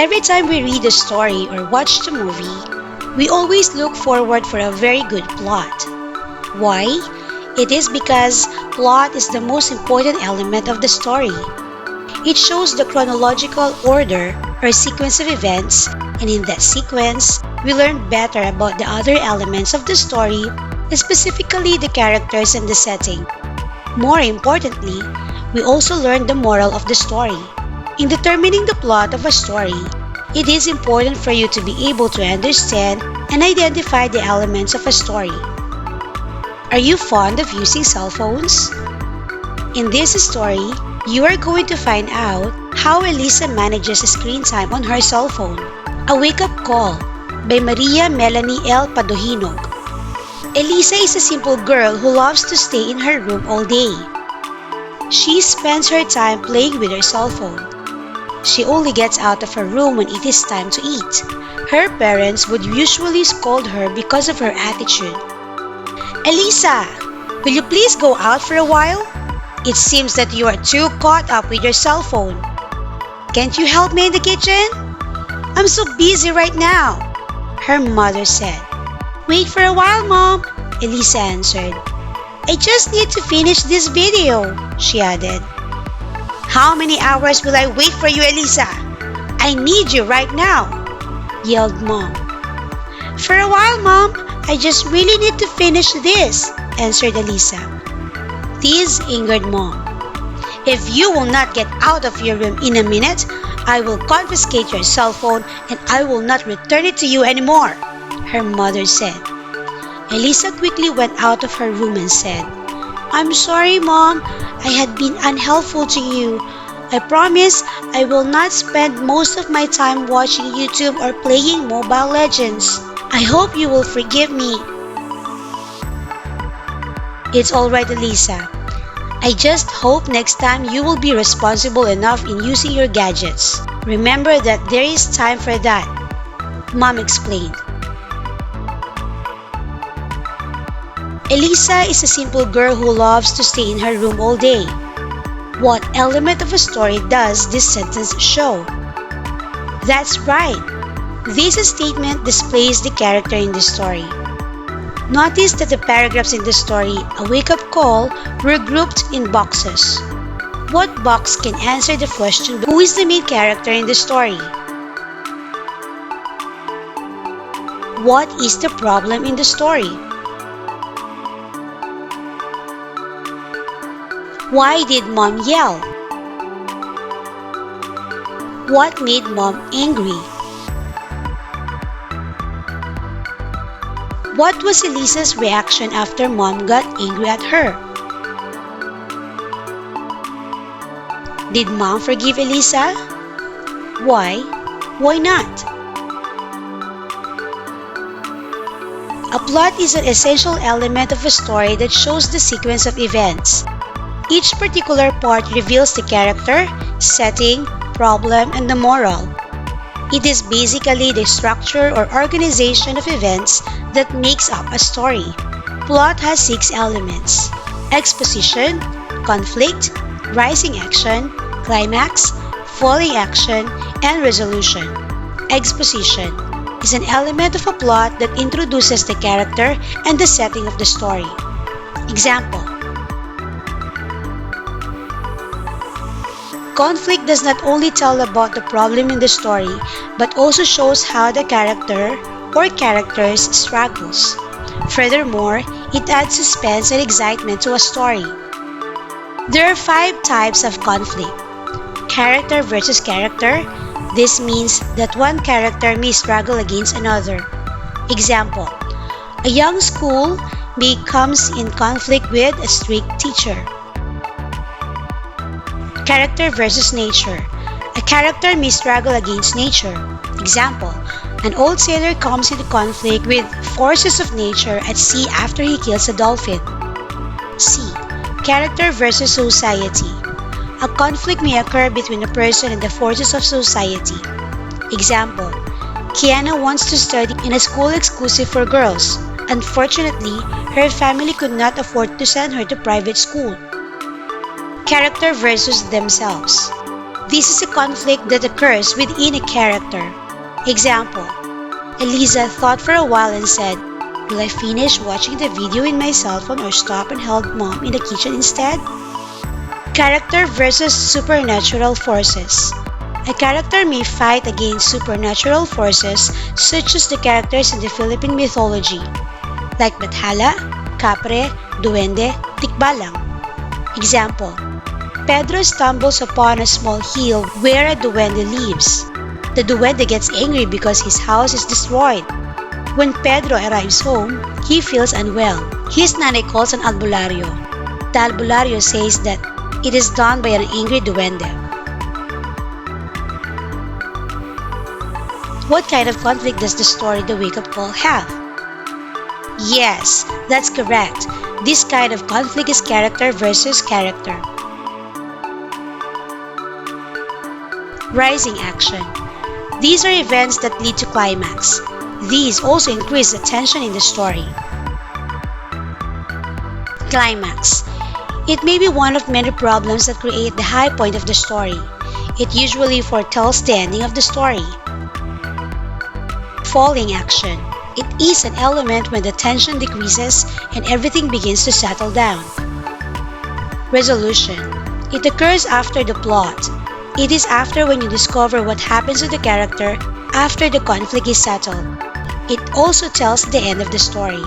Every time we read a story or watch the movie, we always look forward for a very good plot. Why? It is because plot is the most important element of the story. It shows the chronological order or sequence of events, and in that sequence, we learn better about the other elements of the story, specifically the characters and the setting. More importantly, we also learn the moral of the story. In determining the plot of a story, it is important for you to be able to understand and identify the elements of a story. Are you fond of using cell phones? In this story, you are going to find out how Elisa manages screen time on her cell phone. A Wake-Up Call by Maria Melanie L. Padohinog. Elisa is a simple girl who loves to stay in her room all day. She spends her time playing with her cell phone. She only gets out of her room when it is time to eat. Her parents would usually scold her because of her attitude. Elisa, will you please go out for a while? It seems that you are too caught up with your cell phone. Can't you help me in the kitchen? I'm so busy right now, her mother said. Wait for a while, Mom, Elisa answered. I just need to finish this video, she added. How many hours will I wait for you, Elisa? I need you right now, yelled Mom. For a while, Mom. I just really need to finish this, answered Elisa. This angered Mom. If you will not get out of your room in a minute, I will confiscate your cell phone and I will not return it to you anymore, her mother said. Elisa quickly went out of her room and said, I'm sorry, Mom. I had been unhelpful to you. I promise I will not spend most of my time watching YouTube or playing Mobile Legends. I hope you will forgive me. It's alright, Elisa. I just hope next time you will be responsible enough in using your gadgets. Remember that there is time for that, Mom explained. Elisa is a simple girl who loves to stay in her room all day. What element of a story does this sentence show? That's right. This statement displays the character in the story. Notice that the paragraphs in the story, A Wake-Up Call, were grouped in boxes. What box can answer the question, who is the main character in the story? What is the problem in the story? Why did Mom yell? What made Mom angry? What was Elisa's reaction after Mom got angry at her? Did Mom forgive Elisa? Why? Why not? A plot is an essential element of a story that shows the sequence of events. Each particular part reveals the character, setting, problem, and the moral. It is basically the structure or organization of events that makes up a story. Plot has 6 elements: exposition, conflict, rising action, climax, falling action, and resolution. Exposition is an element of a plot that introduces the character and the setting of the story. Example: conflict does not only tell about the problem in the story, but also shows how the character or characters struggles. Furthermore, it adds suspense and excitement to a story. There are 5 types of conflict. Character versus character. This means that one character may struggle against another. Example: a young school becomes in conflict with a strict teacher. Character versus nature. A character may struggle against nature. Example: an old sailor comes into conflict with forces of nature at sea after he kills a dolphin. C. Character versus society. A conflict may occur between a person and the forces of society. Example: Kiana wants to study in a school exclusive for girls. Unfortunately, her family could not afford to send her to private school. Character versus themselves. This is a conflict that occurs within a character. Example, Eliza thought for a while and said, "Will I finish watching the video in my cell phone or stop and help mom in the kitchen instead?" Character versus supernatural forces. A character may fight against supernatural forces such as the characters in the Philippine mythology, like Bathala, Kapre, Duende, Tikbalang. Example, Pedro stumbles upon a small hill where a duende lives. The duende gets angry because his house is destroyed. When Pedro arrives home, he feels unwell. His nanay calls an albularyo. The albularyo says that it is done by an angry duende. What kind of conflict does the story The Wake Up Call have? Yes, that's correct. This kind of conflict is character versus character. Rising action. These are events that lead to climax. These also increase the tension in the story. Climax. It may be one of many problems that create the high point of the story. It usually foretells the ending of the story. Falling action. It is an element when the tension decreases and everything begins to settle down. Resolution. It occurs after the plot. It is after when you discover what happens to the character after the conflict is settled. It also tells the end of the story.